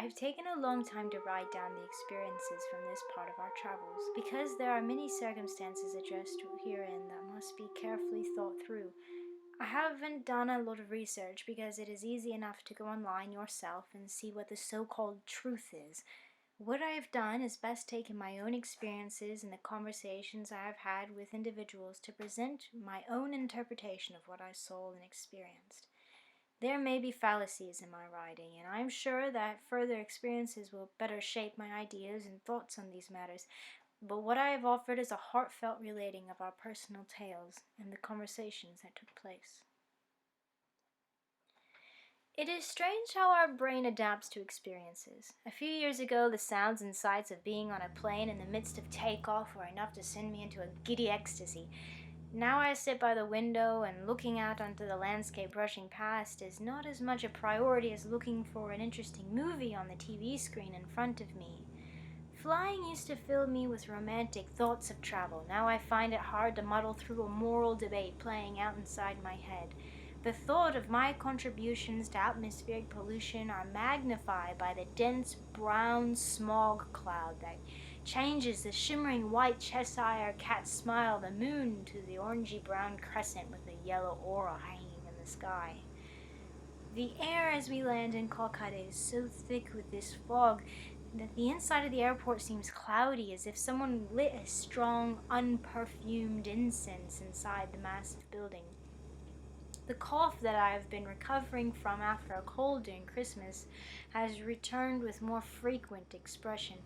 I've taken a long time to write down the experiences from this part of our travels, because there are many circumstances addressed herein that must be carefully thought through. I haven't done a lot of research because it is easy enough to go online yourself and see what the so-called truth is. What I have done is best taken my own experiences and the conversations I have had with individuals to present my own interpretation of what I saw and experienced. There may be fallacies in my writing, and I am sure that further experiences will better shape my ideas and thoughts on these matters, but what I have offered is a heartfelt relating of our personal tales and the conversations that took place. It is strange how our brain adapts to experiences. A few years ago, the sounds and sights of being on a plane in the midst of takeoff were enough to send me into a giddy ecstasy. Now I sit by the window, and looking out onto the landscape rushing past is not as much a priority as looking for an interesting movie on the TV screen in front of me. Flying used to fill me with romantic thoughts of travel. Now I find it hard to muddle through a moral debate playing out inside my head. The thought of my contributions to atmospheric pollution are magnified by the dense brown smog cloud that changes the shimmering white Cheshire cat smile of the moon to the orangey brown crescent with a yellow aura hanging in the sky. The air as we land in Kolkata is so thick with this fog that the inside of the airport seems cloudy, as if someone lit a strong, unperfumed incense inside the massive building. The cough that I have been recovering from after a cold during Christmas has returned with more frequent expression.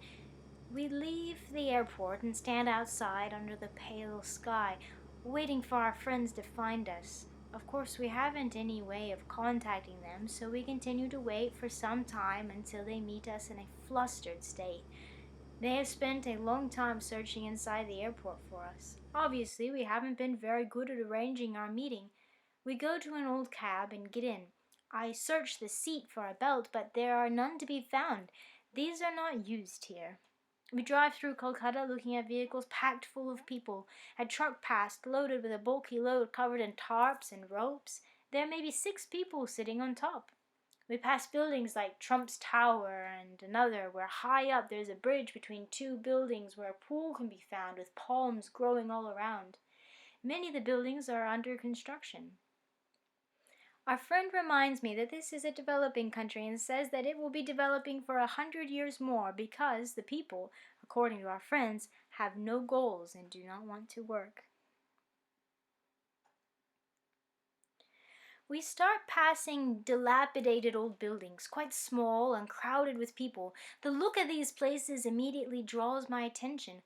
We leave the airport and stand outside under the pale sky, waiting for our friends to find us. Of course, we haven't any way of contacting them, so we continue to wait for some time until they meet us in a flustered state. They have spent a long time searching inside the airport for us. Obviously, we haven't been very good at arranging our meeting. We go to an old cab and get in. I search the seat for a belt, but there are none to be found. These are not used here. We drive through Kolkata looking at vehicles packed full of people. A truck passed, loaded with a bulky load covered in tarps and ropes. There may be 6 people sitting on top. We pass buildings like Trump's Tower and another where high up there's a bridge between 2 buildings where a pool can be found with palms growing all around. Many of the buildings are under construction. Our friend reminds me that this is a developing country and says that it will be developing for 100 years more because the people, according to our friends, have no goals and do not want to work. We start passing dilapidated old buildings, quite small and crowded with people. The look of these places immediately draws my attention.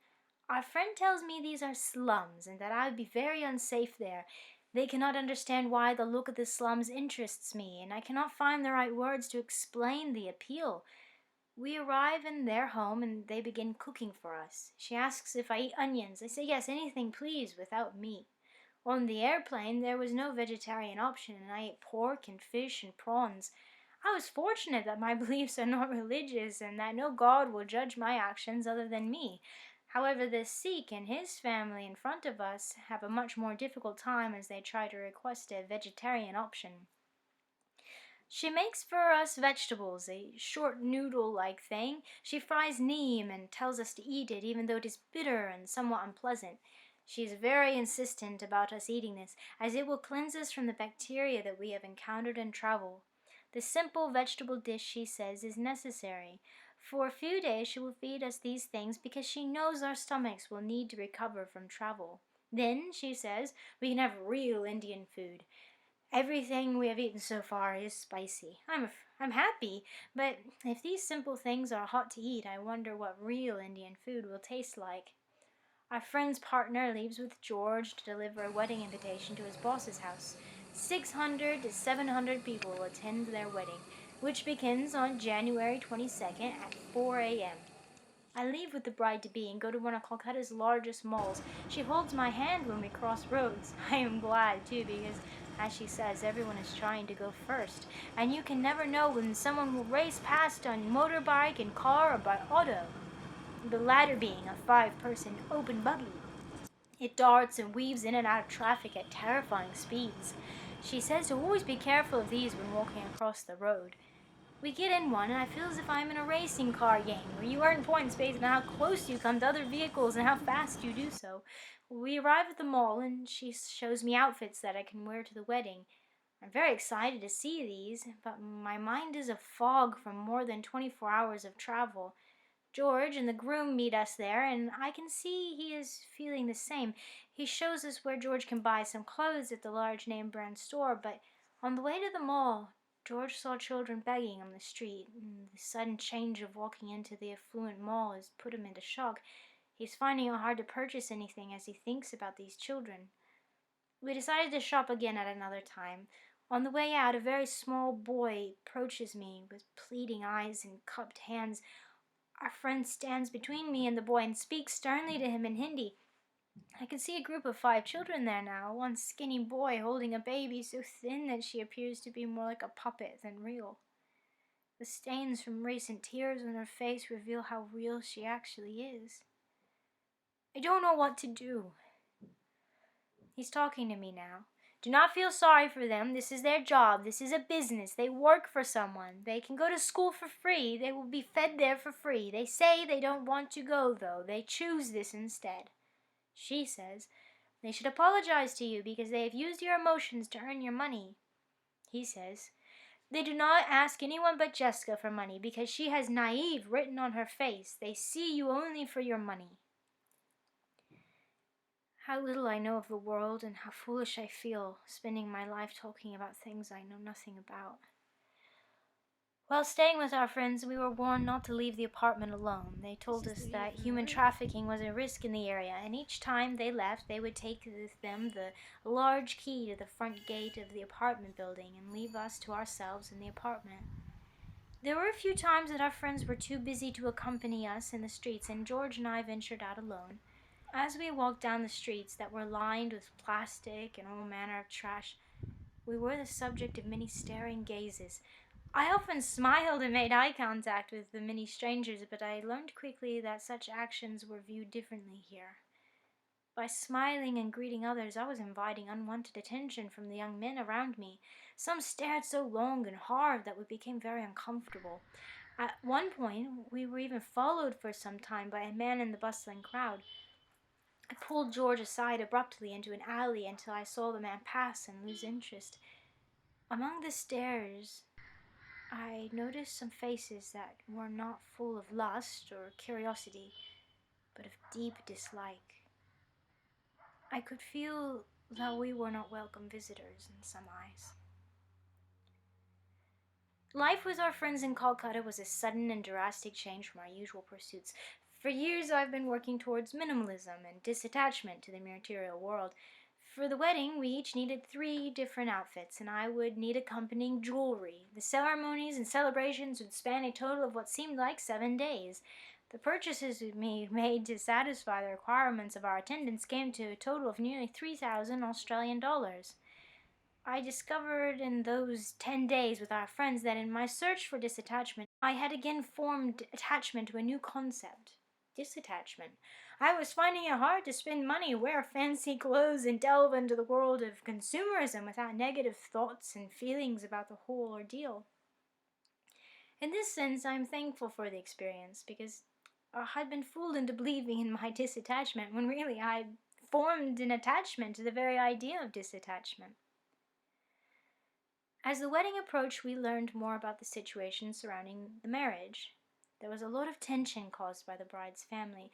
Our friend tells me these are slums and that I would be very unsafe there. They cannot understand why the look of the slums interests me, and I cannot find the right words to explain the appeal. We arrive in their home and they begin cooking for us. She asks if I eat onions. I say yes, anything please, without meat. On the airplane there was no vegetarian option, and I ate pork and fish and prawns. I was fortunate that my beliefs are not religious and that no God will judge my actions other than me. However, the Sikh and his family in front of us have a much more difficult time as they try to request a vegetarian option. She makes for us vegetables, a short noodle-like thing. She fries neem and tells us to eat it, even though it is bitter and somewhat unpleasant. She is very insistent about us eating this, as it will cleanse us from the bacteria that we have encountered in travel. The simple vegetable dish, she says, is necessary. For a few days she will feed us these things because she knows our stomachs will need to recover from travel. Then, she says, we can have real Indian food. Everything we have eaten so far is spicy. I'm happy, but if these simple things are hot to eat, I wonder what real Indian food will taste like. Our friend's partner leaves with George to deliver a wedding invitation to his boss's house. 600 to 700 people will attend their wedding, which begins on January 22nd at 4 a.m. I leave with the bride-to-be and go to one of Kolkata's largest malls. She holds my hand when we cross roads. I am glad, too, because, as she says, everyone is trying to go first, and you can never know when someone will race past on motorbike and car or by auto, the latter being a 5-person open buggy. It darts and weaves in and out of traffic at terrifying speeds. She says to always be careful of these when walking across the road. We get in one, and I feel as if I'm in a racing car game where you earn points based on how close you come to other vehicles and how fast you do so. We arrive at the mall, and she shows me outfits that I can wear to the wedding. I'm very excited to see these, but my mind is a fog from more than 24 hours of travel. George and the groom meet us there, and I can see he is feeling the same. He shows us where George can buy some clothes at the large name brand store, but on the way to the mall, George saw children begging on the street, and the sudden change of walking into the affluent mall has put him into shock. He's finding it hard to purchase anything as he thinks about these children. We decided to shop again at another time. On the way out, a very small boy approaches me with pleading eyes and cupped hands. Our friend stands between me and the boy and speaks sternly to him in Hindi. I can see a group of 5 children there now, one skinny boy holding a baby so thin that she appears to be more like a puppet than real. The stains from recent tears on her face reveal how real she actually is. I don't know what to do. He's talking to me now. Do not feel sorry for them. This is their job. This is a business. They work for someone. They can go to school for free. They will be fed there for free. They say they don't want to go, though. They choose this instead. She says, they should apologize to you because they have used your emotions to earn your money. He says, they do not ask anyone but Jessica for money because she has naive written on her face. They see you only for your money. How little I know of the world and how foolish I feel, spending my life talking about things I know nothing about. While staying with our friends, we were warned not to leave the apartment alone. They told us that human trafficking was a risk in the area, and each time they left, they would take with them the large key to the front gate of the apartment building and leave us to ourselves in the apartment. There were a few times that our friends were too busy to accompany us in the streets, and George and I ventured out alone. As we walked down the streets that were lined with plastic and all manner of trash, we were the subject of many staring gazes. I often smiled and made eye contact with the many strangers, but I learned quickly that such actions were viewed differently here. By smiling and greeting others, I was inviting unwanted attention from the young men around me. Some stared so long and hard that we became very uncomfortable. At one point, we were even followed for some time by a man in the bustling crowd. I pulled George aside abruptly into an alley until I saw the man pass and lose interest. Among the stares, I noticed some faces that were not full of lust or curiosity, but of deep dislike. I could feel that we were not welcome visitors in some eyes. Life with our friends in Kolkata was a sudden and drastic change from our usual pursuits. For years I've been working towards minimalism and disattachment to the material world. For the wedding, we each needed 3 different outfits, and I would need accompanying jewelry. The ceremonies and celebrations would span a total of what seemed like 7 days. The purchases we made to satisfy the requirements of our attendants came to a total of nearly 3,000 Australian dollars. I discovered in those 10 days with our friends that in my search for disattachment, I had again formed attachment to a new concept. Disattachment. I was finding it hard to spend money, wear fancy clothes, and delve into the world of consumerism without negative thoughts and feelings about the whole ordeal. In this sense, I am thankful for the experience because I had been fooled into believing in my disattachment when really I formed an attachment to the very idea of disattachment. As the wedding approached, we learned more about the situation surrounding the marriage. There was a lot of tension caused by the bride's family,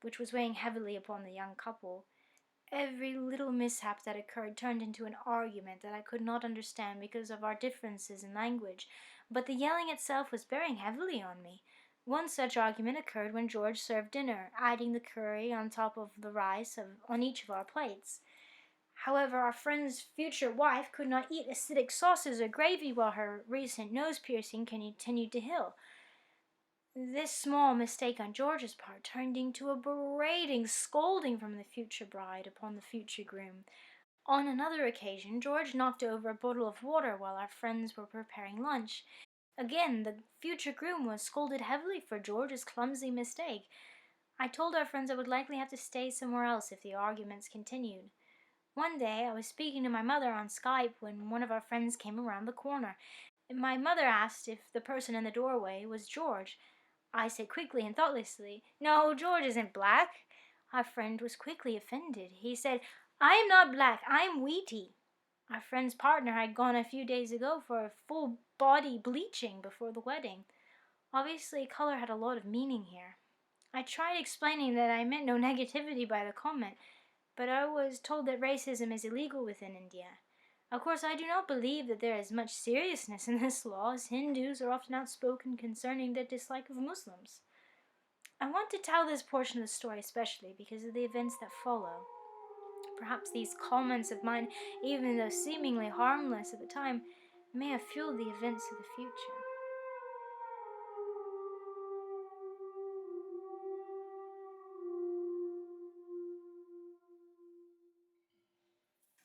which was weighing heavily upon the young couple. Every little mishap that occurred turned into an argument that I could not understand because of our differences in language, but the yelling itself was bearing heavily on me. One such argument occurred when George served dinner, adding the curry on top of the rice on each of our plates. However, our friend's future wife could not eat acidic sauces or gravy while her recent nose piercing continued to heal. This small mistake on George's part turned into a berating scolding from the future bride upon the future groom. On another occasion, George knocked over a bottle of water while our friends were preparing lunch. Again, the future groom was scolded heavily for George's clumsy mistake. I told our friends I would likely have to stay somewhere else if the arguments continued. One day, I was speaking to my mother on Skype when one of our friends came around the corner. My mother asked if the person in the doorway was George. I said quickly and thoughtlessly, "No, George isn't black." Our friend was quickly offended. He said, "I am not black, I am Wheaty." Our friend's partner had gone a few days ago for a full body bleaching before the wedding. Obviously, color had a lot of meaning here. I tried explaining that I meant no negativity by the comment, but I was told that racism is illegal within India. Of course, I do not believe that there is much seriousness in this law, as Hindus are often outspoken concerning their dislike of Muslims. I want to tell this portion of the story especially because of the events that follow. Perhaps these comments of mine, even though seemingly harmless at the time, may have fueled the events of the future.